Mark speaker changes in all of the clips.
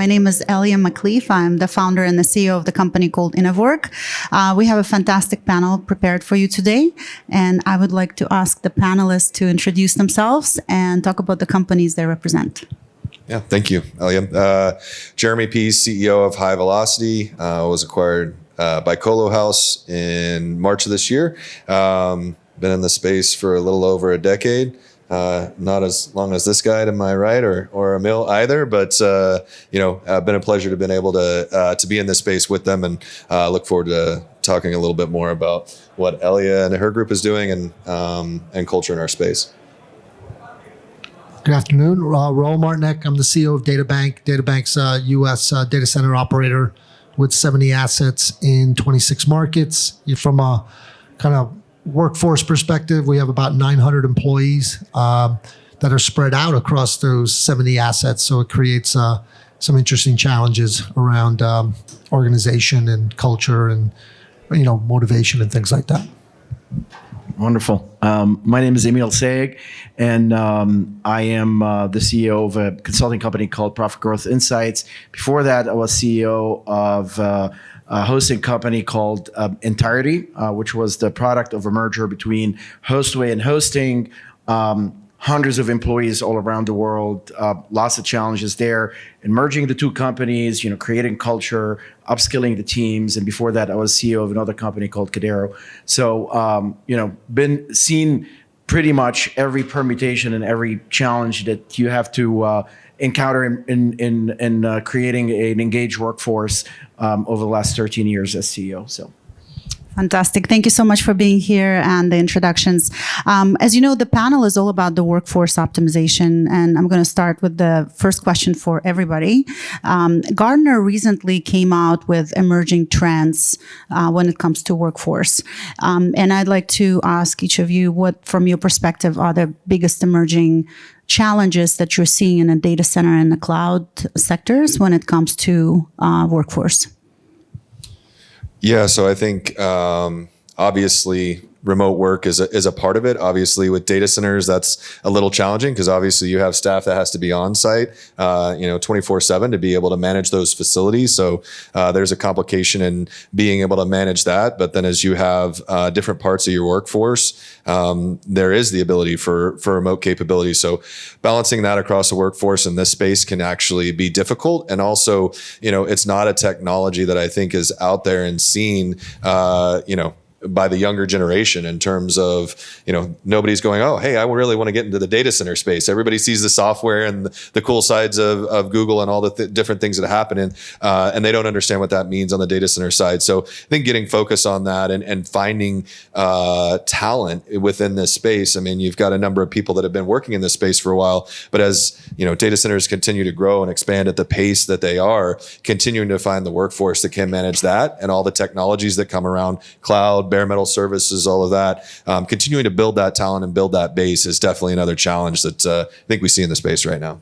Speaker 1: My name is Elia McLeaf. I'm the founder and the CEO of the company called Innovork. We have a fantastic panel prepared for you today, and I would like to ask the panelists to introduce themselves and talk about the companies they represent.
Speaker 2: Yeah, thank you, Elia. Jeremy Pease, CEO of High Velocity, was acquired by Colo House in March of this year. Been in the space for a little over a decade. Not as long as this guy to my right, or Emil either, but been a pleasure to been able to be in this space with them, and look forward to talking a little bit more about what Elia and her group is doing and culture in our space.
Speaker 3: Good afternoon, Raul Martinek. I'm the CEO of DataBank. DataBank's a U.S. data center operator with 70 assets in 26 markets. From a kind of workforce perspective, we have about 900 employees that are spread out across those 70 assets. So it creates some interesting challenges around organization and culture and motivation and things like that.
Speaker 4: Wonderful. My name is Emil Sayegh, and I am the CEO of a consulting company called Profit Growth Insights. Before that, I was CEO of a hosting company called Entirety, which was the product of a merger between Hostway and Hosting. Hundreds of employees all around the world, lots of challenges there. And merging the two companies, creating culture, upskilling the teams. And before that, I was CEO of another company called Cadero. So, been seen pretty much every permutation and every challenge that you have to encounter in creating an engaged workforce over the last 13 years as CEO. So.
Speaker 1: Fantastic. Thank you so much for being here and the introductions. As you know, the panel is all about the workforce optimization, and I'm going to start with the first question for everybody. Gartner recently came out with emerging trends when it comes to workforce. And I'd like to ask each of you what, from your perspective, are the biggest emerging challenges that you're seeing in the data center and the cloud sectors when it comes to workforce?
Speaker 2: Yeah, so I think obviously remote work is a part of it. Obviously, with data centers, that's a little challenging because obviously you have staff that has to be on site, 24/7 to be able to manage those facilities. So there's a complication in being able to manage that. But then as you have different parts of your workforce, there is the ability for remote capability. So balancing that across the workforce in this space can actually be difficult. And also, it's not a technology that I think is out there and seen, by the younger generation in terms of, nobody's going, oh, hey, I really want to get into the data center space. Everybody sees the software and the cool sides of Google and all the different things that happen, and they don't understand what that means on the data center side. So I think getting focused on that and finding talent within this space. I mean, you've got a number of people that have been working in this space for a while, but as data centers continue to grow and expand at the pace that they are, continuing to find the workforce that can manage that and all the technologies that come around, cloud, bare metal services, all of that, continuing to build that talent and build that base is definitely another challenge that I think we see in the space right now.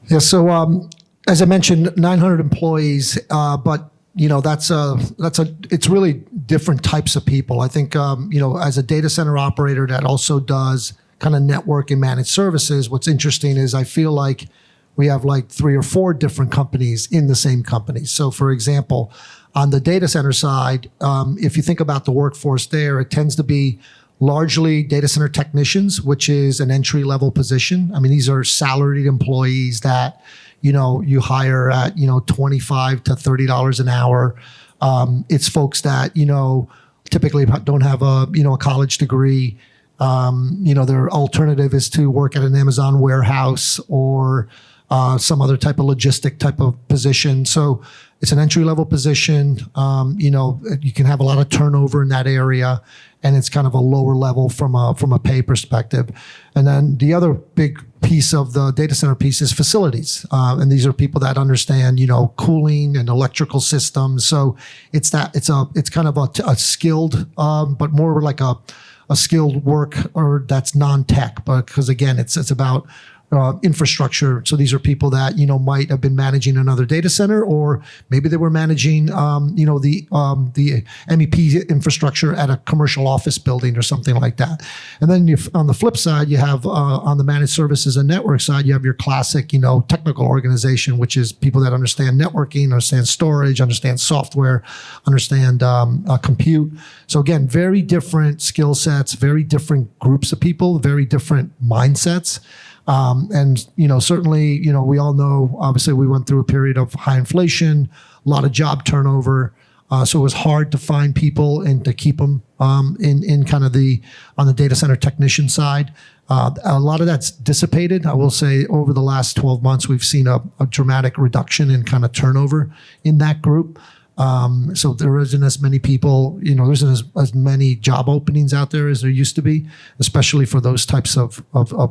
Speaker 3: Yeah. So as I mentioned, 900 employees, but it's really different types of people. I think as a data center operator that also does kind of network and managed services, what's interesting is I feel like we have like 3 or 4 different companies in the same company. So for example, on the data center side, if you think about the workforce there, it tends to be largely data center technicians, which is an entry-level position. I mean, these are salaried employees that, you hire at, $25 to $30 an hour. It's folks that, typically don't have a college degree. Their alternative is to work at an Amazon warehouse or some other type of logistic type of position. So it's an entry-level position. You can have a lot of turnover in that area, and it's kind of a lower level from a pay perspective. And then the other big piece of the data center piece is facilities, and these are people that understand cooling and electrical systems. So it's kind of a skilled, but more like a skilled work or that's non-tech, but because again, it's about infrastructure. So these are people that, might have been managing another data center, or maybe they were managing, the MEP infrastructure at a commercial office building or something like that. And then on the flip side, you have on the managed services and network side, you have your classic, technical organization, which is people that understand networking, understand storage, understand software, understand compute. So again, very different skill sets, very different groups of people, very different mindsets. And certainly, we all know, obviously, we went through a period of high inflation, a lot of job turnover. So it was hard to find people and to keep them in kind of on the data center technician side. A lot of that's dissipated. I will say over the last 12 months, we've seen a dramatic reduction in kind of turnover in that group. So there isn't as many people, there isn't as many job openings out there as there used to be, especially for those types of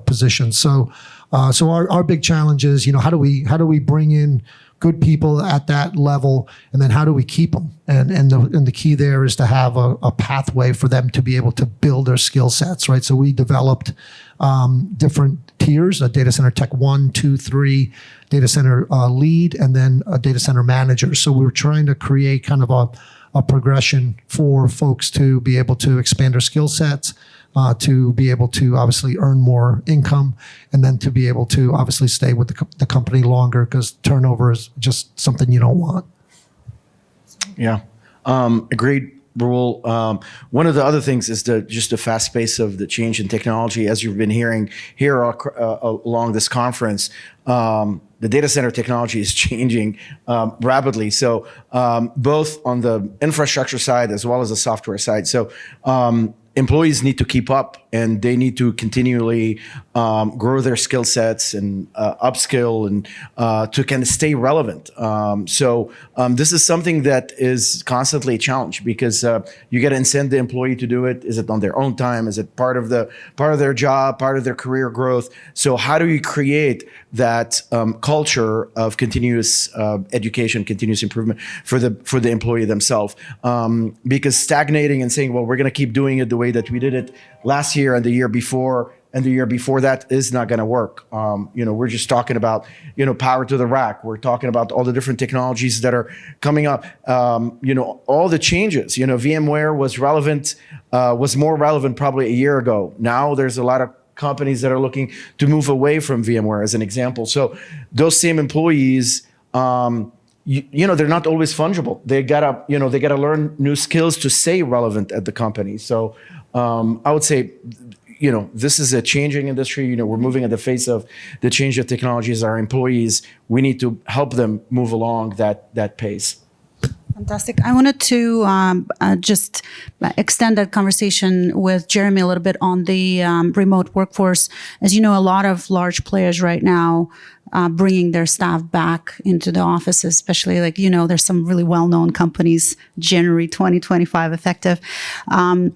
Speaker 3: positions. So our big challenge is, how do we bring in good people at that level, and then how do we keep them? And the key there is to have a pathway for them to be able to build their skill sets, right? So we developed different tiers: a data center tech 1, 2, 3, data center lead, and then a data center manager. So we're trying to create kind of a progression for folks to be able to expand their skill sets, to be able to obviously earn more income, and then to be able to obviously stay with the company longer, because turnover is just something you don't want.
Speaker 4: Yeah. Agreed, Rahul. One of the other things is just the fast pace of the change in technology, as you've been hearing here along this conference. The data center technology is changing rapidly. So both on the infrastructure side as well as the software side. So employees need to keep up, and they need to continually grow their skill sets and upskill and to kind of stay relevant. So this is something that is constantly a challenge, because you got to incent the employee to do it. Is it on their own time? Is it part of their job, part of their career growth? So how do you create that culture of continuous education, continuous improvement for the employee themselves? Because stagnating and saying, well, we're going to keep doing it the way that we did it last year and the year before and the year before that is not going to work. We're just talking about, power to the rack. We're talking about all the different technologies that are coming up. All the changes. VMware was more relevant probably a year ago. Now there's a lot of companies that are looking to move away from VMware, as an example. So those same employees, they're not always fungible. They gotta learn new skills to stay relevant at the company. So I would say, this is a changing industry. We're moving at the face of the change of technologies. Our employees, we need to help them move along that pace.
Speaker 1: Fantastic. I wanted to just extend that conversation with Jeremy a little bit on the remote workforce. As you know, a lot of large players right now bringing their staff back into the offices, especially there's some really well-known companies, January 2025 effective. And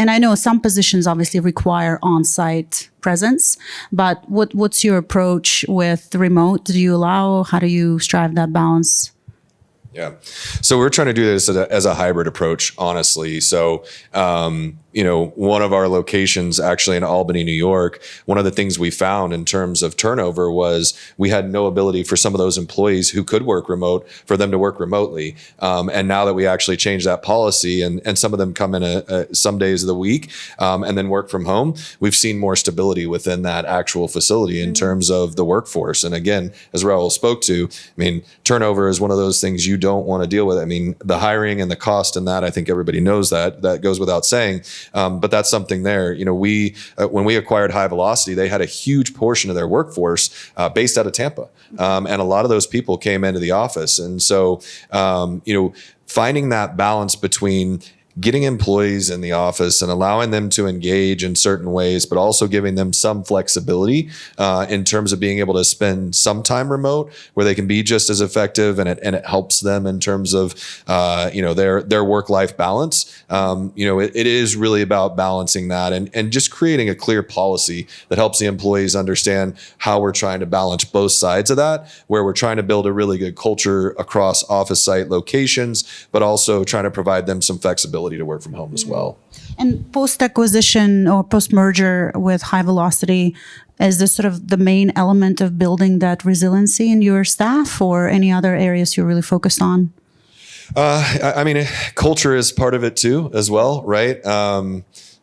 Speaker 1: I know some positions obviously require on-site presence, but what's your approach with the remote? How do you strive that balance?
Speaker 2: Yeah. So we're trying to do this as a hybrid approach, honestly. So, one of our locations actually in Albany, New York, one of the things we found in terms of turnover was we had no ability for some of those employees who could work remote for them to work remotely. And now that we actually changed that policy and some of them come in some days of the week and then work from home, we've seen more stability within that actual facility in terms of the workforce. And again, as Rahul spoke to, turnover is one of those things you don't want to deal with. The hiring and the cost and that, I think everybody knows that goes without saying. But that's something there. When we acquired High Velocity, they had a huge portion of their workforce based out of Tampa. And a lot of those people came into the office. And so, finding that balance between getting employees in the office and allowing them to engage in certain ways, but also giving them some flexibility in terms of being able to spend some time remote where they can be just as effective, and it helps them in terms of their work-life balance. It is really about balancing that and just creating a clear policy that helps the employees understand how we're trying to balance both sides of that, where we're trying to build a really good culture across office site locations, but also trying to provide them some flexibility to work from home as well.
Speaker 1: And post-acquisition or post-merger with High Velocity, Is this sort of the main element of building that resiliency in your staff, or any other areas you're really focused on?
Speaker 2: I mean, culture is part of it too, as well, right?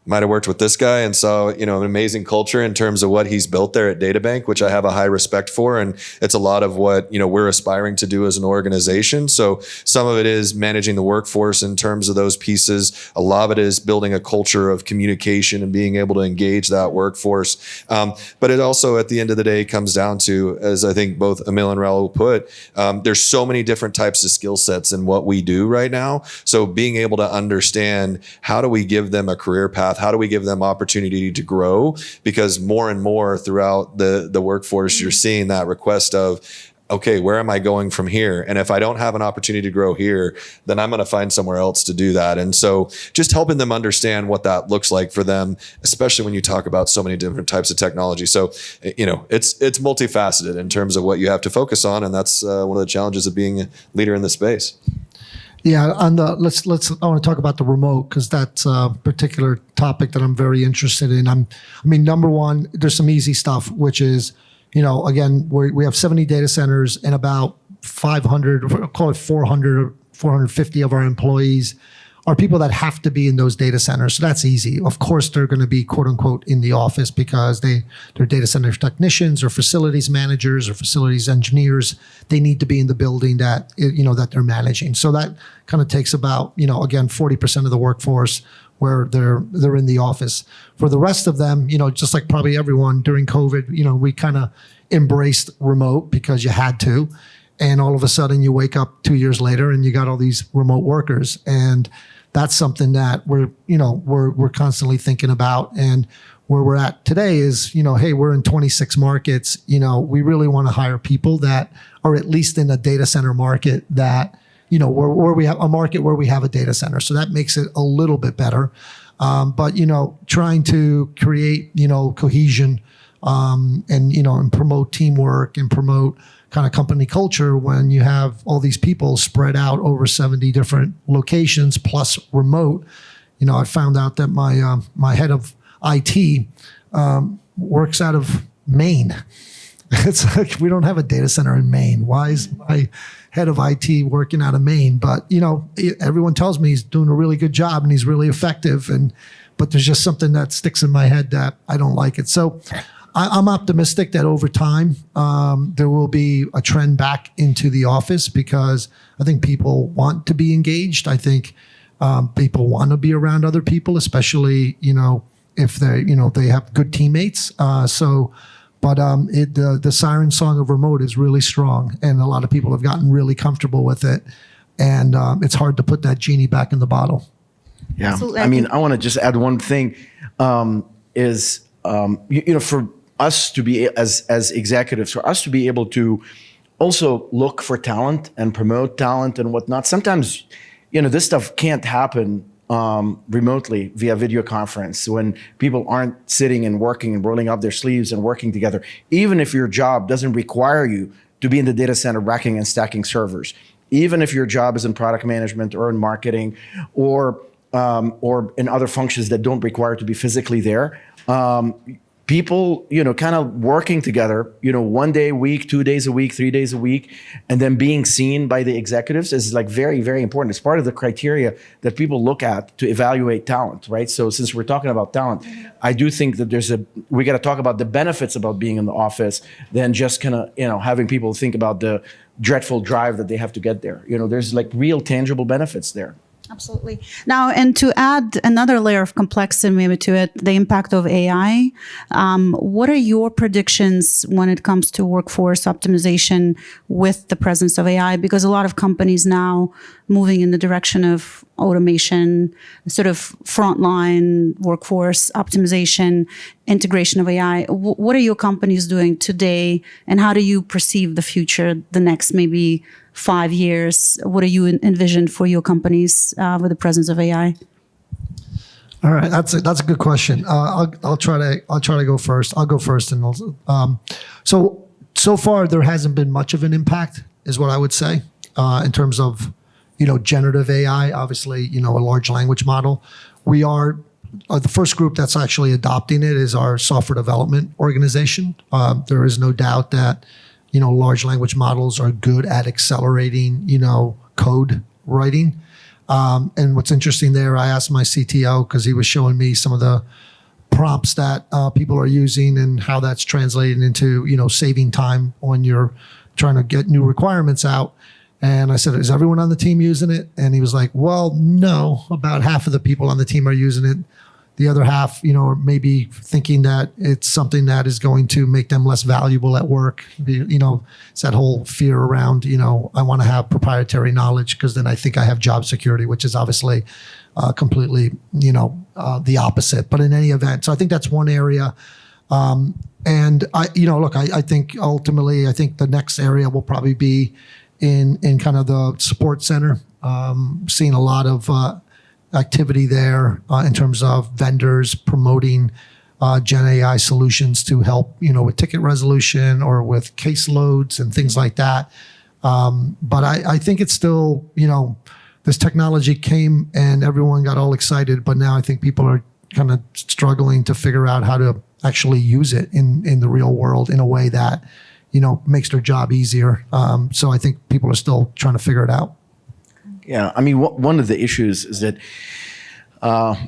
Speaker 2: Might have worked with this guy and saw, an amazing culture in terms of what he's built there at DataBank, which I have a high respect for. And it's a lot of what, we're aspiring to do as an organization. So some of it is managing the workforce in terms of those pieces. A lot of it is building a culture of communication and being able to engage that workforce. But it also, at the end of the day, comes down to, as I think both Emil and Raul put, there's so many different types of skill sets in what we do right now. So being able to understand, how do we give them a career path? How do we give them opportunity to grow? Because more and more throughout the workforce, you're seeing that request of, okay, where am I going from here? And if I don't have an opportunity to grow here, then I'm going to find somewhere else to do that. And so just helping them understand what that looks like for them, especially when you talk about so many different types of technology. So, it's multifaceted in terms of what you have to focus on. And that's one of the challenges of being a leader in the space.
Speaker 3: Yeah, let's. I want to talk about the remote, because that's a particular topic that I'm very interested in. Number one, there's some easy stuff, which is, again, we have 70 data centers, and about 500, call it 400 or 450 of our employees are people that have to be in those data centers. So that's easy. Of course, they're going to be quote unquote in the office because they're data center technicians or facilities managers or facilities engineers. They need to be in the building that they're managing. So that kind of takes about, again, 40% of the workforce where they're in the office. For the rest of them, just like probably everyone during COVID, we kind of embraced remote because you had to. And all of a sudden you wake up 2 years later and you got all these remote workers. And that's something that we're constantly thinking about. And where we're at today is, hey, we're in 26 markets. We really want to hire people that are at least in a data center market that, where we have a market where we have a data center. So that makes it a little bit better. But, trying to create, cohesion and promote teamwork and promote kind of company culture when you have all these people spread out over 70 different locations plus remote. I found out that my head of IT works out of Maine. It's like, we don't have a data center in Maine. Why is my head of IT working out of Maine? But everyone tells me he's doing a really good job and he's really effective. But there's just something that sticks in my head that I don't like it. So I'm optimistic that over time there will be a trend back into the office, because I think people want to be engaged. I think people want to be around other people, especially if they have good teammates. But the siren song of remote is really strong, and a lot of people have gotten really comfortable with it. And it's hard to put that genie back in the bottle.
Speaker 4: Yeah,
Speaker 1: Absolutely.
Speaker 4: I want to just add one thing. For us to be as executives, for us to be able to also look for talent and promote talent and whatnot. Sometimes, this stuff can't happen remotely via video conference when people aren't sitting and working and rolling up their sleeves and working together. Even if your job doesn't require you to be in the data center racking and stacking servers, even if your job is in product management or in marketing or in other functions that don't require to be physically there. People, kind of working together, 1 day a week, 2 days a week, 3 days a week, and then being seen by the executives is like very, very important. It's part of the criteria that people look at to evaluate talent, right? So since we're talking about talent, I do think that we got to talk about the benefits about being in the office than just kind of, having people think about the dreadful drive that they have to get there. There's like real tangible benefits there.
Speaker 1: Absolutely. Now, and to add another layer of complexity maybe to it, the impact of AI. What are your predictions when it comes to workforce optimization with the presence of AI? Because a lot of companies now moving in the direction of automation, sort of frontline workforce optimization, integration of AI. What are your companies doing today, and how do you perceive the future, the next maybe 5 years? What do you envision for your companies with the presence of AI?
Speaker 3: All right, that's a good question. I'll try to go first. I'll go first, and so far there hasn't been much of an impact, is what I would say, in terms of generative AI. Obviously, a large language model. We are the first group that's actually adopting it is our software development organization. There is no doubt that, large language models are good at accelerating, code writing. And what's interesting there, I asked my CTO because he was showing me some of the prompts that people are using and how that's translating into, saving time when you're trying to get new requirements out. And I said, is everyone on the team using it? And he was like, well, no, about half of the people on the team are using it. The other half, are maybe thinking that it's something that is going to make them less valuable at work. It's that whole fear around, I want to have proprietary knowledge because then I think I have job security, which is obviously completely, the opposite. But in any event, so I think that's one area. And I think ultimately, I think the next area will probably be in kind of the support center. Seeing a lot of activity there in terms of vendors promoting Gen AI solutions to help, with ticket resolution or with caseloads and things like that. But I think it's still, this technology came and everyone got all excited, but now I think people are kind of struggling to figure out how to actually use it in the real world in a way that, makes their job easier. So I think people are still trying to figure it out.
Speaker 4: Yeah, I mean, one of the issues is that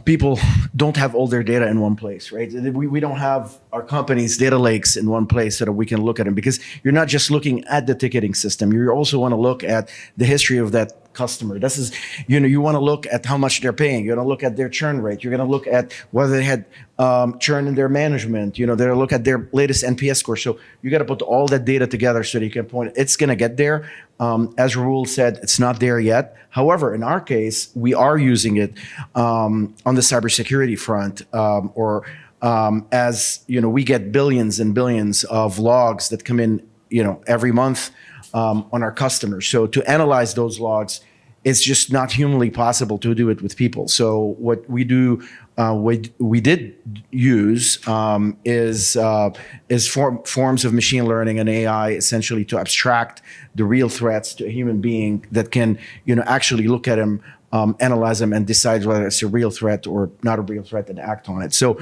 Speaker 4: people don't have all their data in one place, right? We don't have our company's data lakes in one place so that we can look at them, because you're not just looking at the ticketing system. You also want to look at the history of that customer. This is, you want to look at how much they're paying. You're going to look at their churn rate. You're going to look at whether they had churn in their management. They're going to look at their latest NPS score. So you got to put all that data together so that you can point. It's going to get there. As Raul said, it's not there yet. However, in our case, we are using it on the cybersecurity front, as we get billions and billions of logs that come in, every month on our customers. So to analyze those logs, it's just not humanly possible to do it with people. So what we do, we did use is forms of machine learning and AI, essentially to abstract the real threats to a human being that can, actually look at them, analyze them, and decide whether it's a real threat or not a real threat and act on it. So,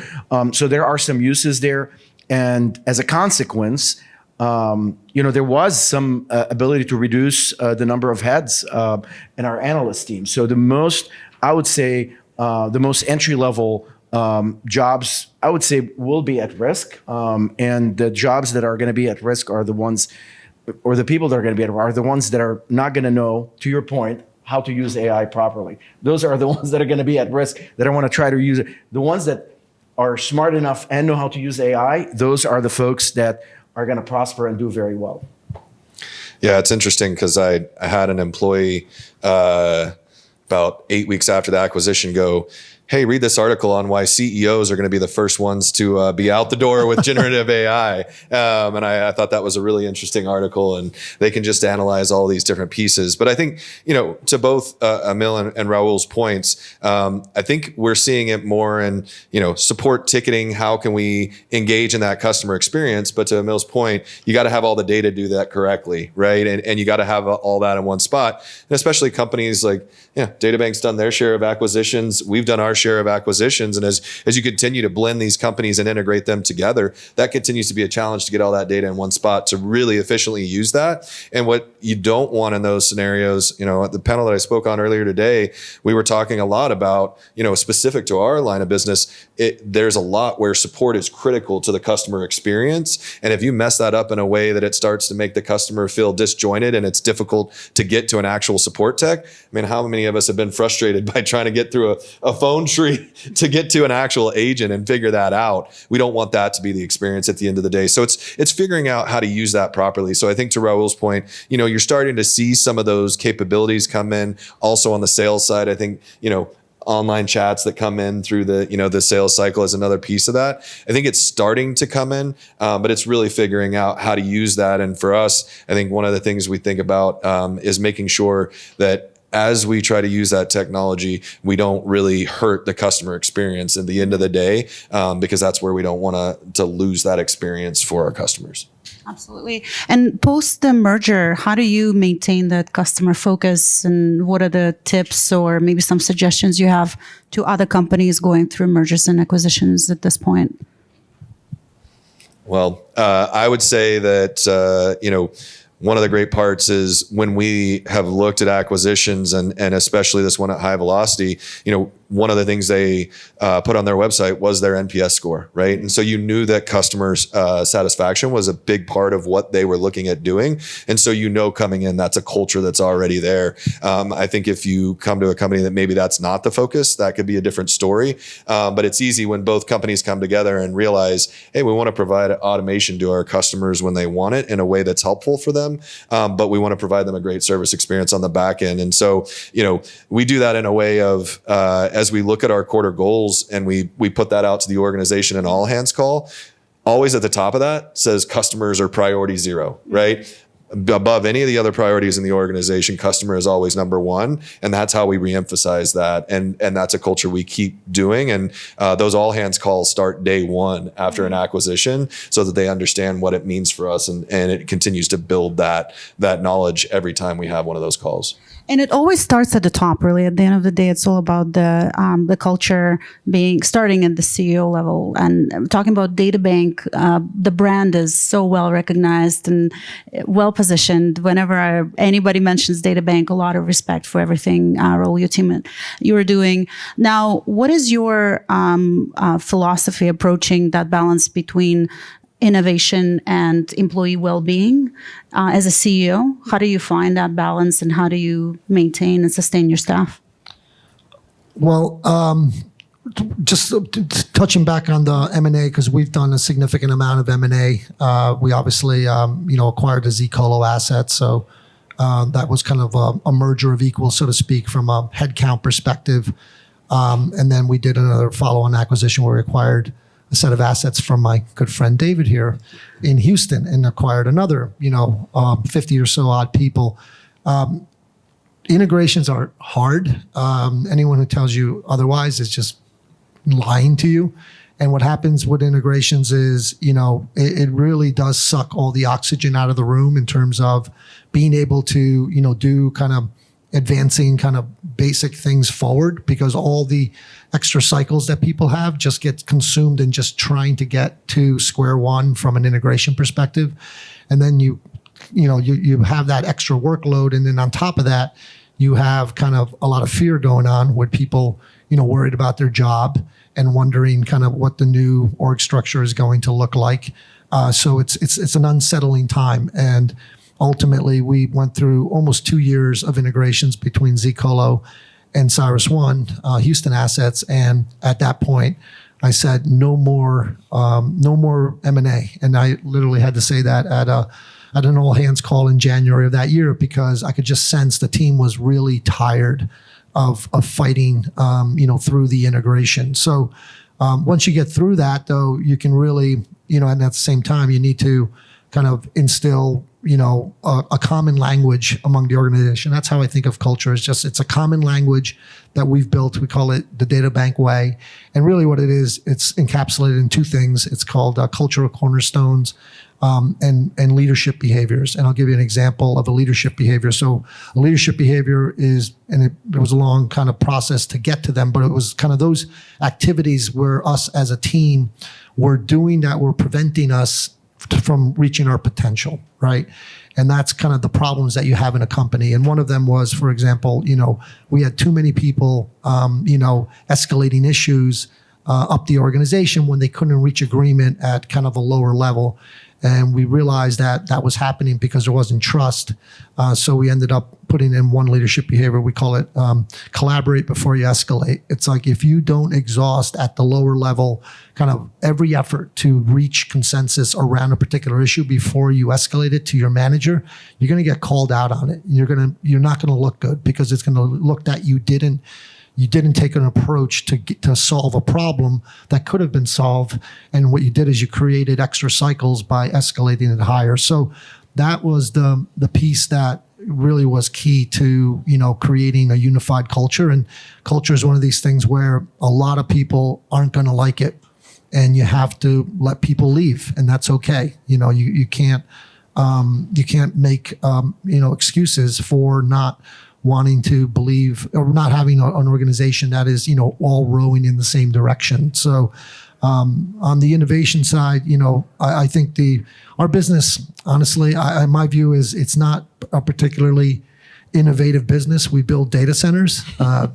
Speaker 4: so there are some uses there, and as a consequence, there was some ability to reduce the number of heads in our analyst team. So the most entry level jobs, I would say, will be at risk. And the jobs that are going to be at risk are the ones, or the people that are going to be at risk are the ones that are not going to know, to your point, how to use AI properly. Those are the ones that are going to be at risk, that I want to try to use it. The ones that are smart enough and know how to use AI, those are the folks that are going to prosper and do very well.
Speaker 2: Yeah, it's interesting because I had an employee about 8 weeks after the acquisition go, hey, read this article on why CEOs are going to be the first ones to be out the door with generative AI. And I thought that was a really interesting article, and they can just analyze all these different pieces. But I think, to both Emil and Raul's points, I think we're seeing it more in, support ticketing. How can we engage in that customer experience? But to Emil's point, you got to have all the data to do that correctly, right? And you got to have all that in one spot. And especially companies like, DataBank's done their share of acquisitions. We've done our share of acquisitions. And as you continue to blend these companies and integrate them together, that continues to be a challenge to get all that data in one spot to really efficiently use that. And what you don't want in those scenarios, at the panel that I spoke on earlier today, we were talking a lot about, specific to our line of business, there's a lot where support is critical to the customer experience. And if you mess that up in a way that it starts to make the customer feel disjointed and it's difficult to get to an actual support tech, how many of us have been frustrated by trying to get through a phone tree to get to an actual agent and figure that out? We don't want that to be the experience at the end of the day. So it's figuring out how to use that properly. So I think to Raul's point, you're starting to see some of those capabilities come in. Also on the sales side, I think, online chats that come in through the, the sales cycle is another piece of that. I think it's starting to come in, but it's really figuring out how to use that. And for us, I think one of the things we think about is making sure that as we try to use that technology, we don't really hurt the customer experience at the end of the day, because that's where we don't want to lose that experience for our customers.
Speaker 1: Absolutely. And post the merger, how do you maintain that customer focus, and what are the tips or maybe some suggestions you have to other companies going through mergers and acquisitions at this point?
Speaker 2: Well, I would say that, one of the great parts is when we have looked at acquisitions and especially this one at High Velocity, one of the things they put on their website was their NPS score, right? And so you knew that customers' satisfaction was a big part of what they were looking at doing. And so coming in, that's a culture that's already there. I think if you come to a company that maybe that's not the focus, that could be a different story. But it's easy when both companies come together and realize, hey, we want to provide automation to our customers when they want it in a way that's helpful for them. But we want to provide them a great service experience on the back end. And so, we do that in a way of, as we look at our quarter goals and we put that out to the organization in all hands call, always at the top of that says customers are priority 0, right? Above any of the other priorities in the organization, customer is always number 1. And that's how we reemphasize that. And that's a culture we keep doing. And those all hands calls start day 1 after an acquisition so that they understand what it means for us. And it continues to build that knowledge every time we have one of those calls.
Speaker 1: And it always starts at the top, really. At the end of the day, it's all about the culture starting at the CEO level. And talking about DataBank, the brand is so well recognized and well positioned. Whenever anybody mentions DataBank, a lot of respect for everything, Raul, your team, you are doing. Now, what is your philosophy approaching that balance between innovation and employee well-being as a CEO? How do you find that balance, and how do you maintain and sustain your staff?
Speaker 3: Well, just touching back on the M&A, because we've done a significant amount of M&A. We obviously, acquired the zColo asset. So that was kind of a merger of equals, so to speak, from a headcount perspective. And then we did another follow-on acquisition where we acquired a set of assets from my good friend David here in Houston and acquired another, 50 or so odd people. Integrations are hard. Anyone who tells you otherwise is just lying to you. And what happens with integrations is, it really does suck all the oxygen out of the room in terms of being able to, do kind of advancing kind of basic things forward, because all the extra cycles that people have just get consumed in just trying to get to square one from an integration perspective. And then you have that extra workload. And then on top of that, you have kind of a lot of fear going on with people, worried about their job and wondering kind of what the new org structure is going to look like. So it's an unsettling time. And ultimately, we went through almost 2 years of integrations between zColo and CyrusOne, Houston assets. And at that point, I said, no more M&A. And I literally had to say that at an all hands call in January of that year, because I could just sense the team was really tired of fighting, through the integration. So once you get through that, though, you can really, and at the same time, you need to kind of instill, a common language among the organization. That's how I think of culture. It's a common language that we've built. We call it the DataBank way. And really what it is, it's encapsulated in 2 things. It's called cultural cornerstones and leadership behaviors. And I'll give you an example of a leadership behavior. So a leadership behavior is, and it was a long kind of process to get to them, but it was kind of those activities where us as a team were doing that were preventing us from reaching our potential, right? And that's kind of the problems that you have in a company. And one of them was, for example, we had too many people, escalating issues up the organization when they couldn't reach agreement at kind of a lower level. And we realized that that was happening because there wasn't trust. So we ended up putting in one leadership behavior. We call it collaborate before you escalate. It's like if you don't exhaust at the lower level kind of every effort to reach consensus around a particular issue before you escalate it to your manager, you're going to get called out on it. You're not going to look good, because it's going to look that you didn't take an approach to solve a problem that could have been solved. And what you did is you created extra cycles by escalating it higher. So that was the piece that, really was key to, creating a unified culture. And culture is one of these things where a lot of people aren't going to like it, and you have to let people leave, and that's okay. You can't make excuses for not wanting to believe or not having an organization that is all rowing in the same direction. So on the innovation side, I think our business, honestly, my view is it's not a particularly innovative business. We build data centers.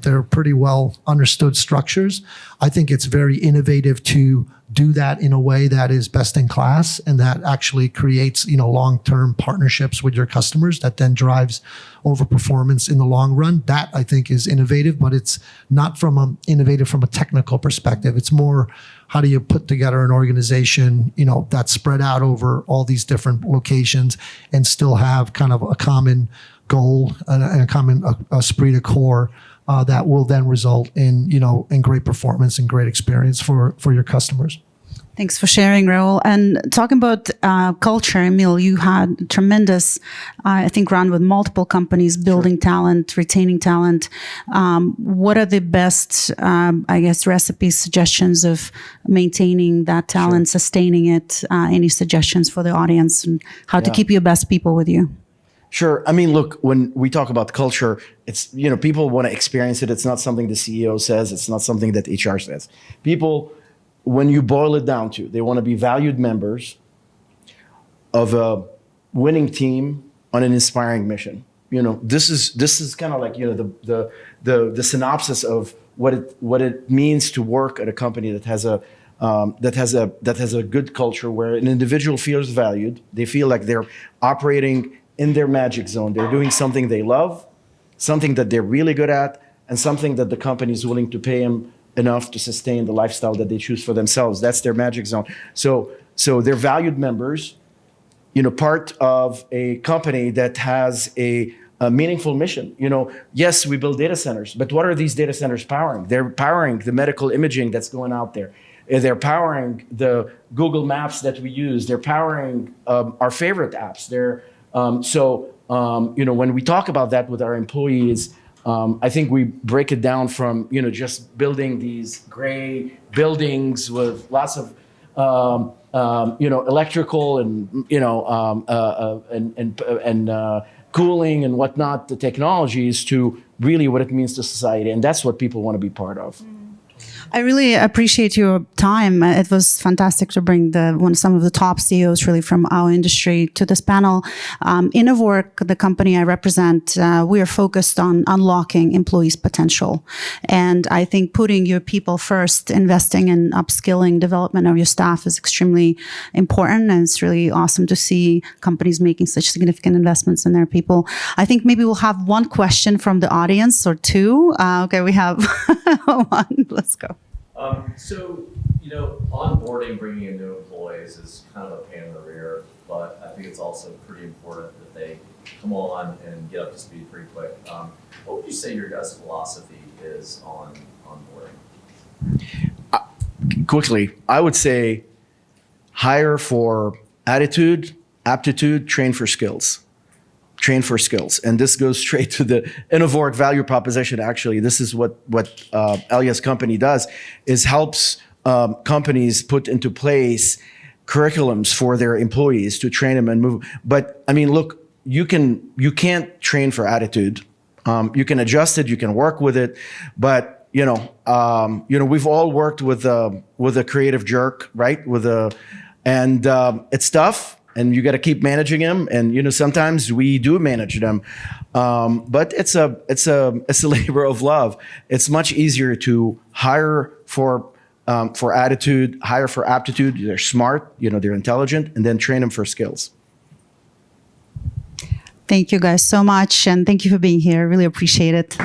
Speaker 3: They're pretty well understood structures. I think it's very innovative to do that in a way that is best in class and that actually creates, long-term partnerships with your customers that then drives over performance in the long run. That I think is innovative, but it's not innovative from a technical perspective. It's more, how do you put together an organization, that's spread out over all these different locations and still have kind of a common goal and a common esprit de corps that will then result in in great performance and great experience for your customers.
Speaker 1: Thanks for sharing, Raul. And talking about culture, Emil, you had tremendous, I think, run with multiple companies, building talent, retaining talent. What are the best, recipes, suggestions of maintaining that talent, sustaining it? Any suggestions for the audience and how to keep your best people with you?
Speaker 4: Sure. I mean, look, when we talk about culture, it's, people want to experience it. It's not something the CEO says. It's not something that HR says. People, when you boil it down to, they want to be valued members of a winning team on an inspiring mission. This is kind of like, the synopsis of what it means to work at a company that has a good culture where an individual feels valued. They feel like they're operating in their magic zone. They're doing something they love, something that they're really good at, and something that the company is willing to pay them enough to sustain the lifestyle that they choose for themselves. That's their magic zone. So they're valued members, part of a company that has a meaningful mission. Yes, we build data centers, but what are these data centers powering? They're powering the medical imaging that's going out there. They're powering the Google Maps that we use. They're powering our favorite apps. When we talk about that with our employees, I think we break it down from, just building these gray buildings with lots of, electrical and, cooling and whatnot, the technologies, to really what it means to society. And that's what people want to be part of.
Speaker 1: I really appreciate your time. It was fantastic to bring some of the top CEOs really from our industry to this panel. Innovork, the company I represent, we are focused on unlocking employees' potential. And I think putting your people first, investing in upskilling, development of your staff is extremely important. And it's really awesome to see companies making such significant investments in their people. I think maybe we'll have one question from the audience or two. Okay, we have one. Let's go.
Speaker 5: Onboarding, bringing in new employees is kind of a pain in the rear, but I think it's also pretty important that they come on and get up to speed pretty quick. What would you say your guys' philosophy is on onboarding?
Speaker 4: Quickly, I would say hire for attitude, aptitude, train for skills. Train for skills. And this goes straight to the Innovork value proposition. Actually, this is what Elias company does, is helps companies put into place curriculums for their employees to train them and move. But I mean, look, you can't train for attitude. You can adjust it, you can work with it, but we've all worked with a creative jerk, right? It's tough. And you got to keep managing them, and sometimes we do manage them, but it's a labor of love. It's much easier to hire for attitude, hire for aptitude. They're smart, they're intelligent, and then train them for skills.
Speaker 1: Thank you guys so much, and thank you for being here. Really appreciate it.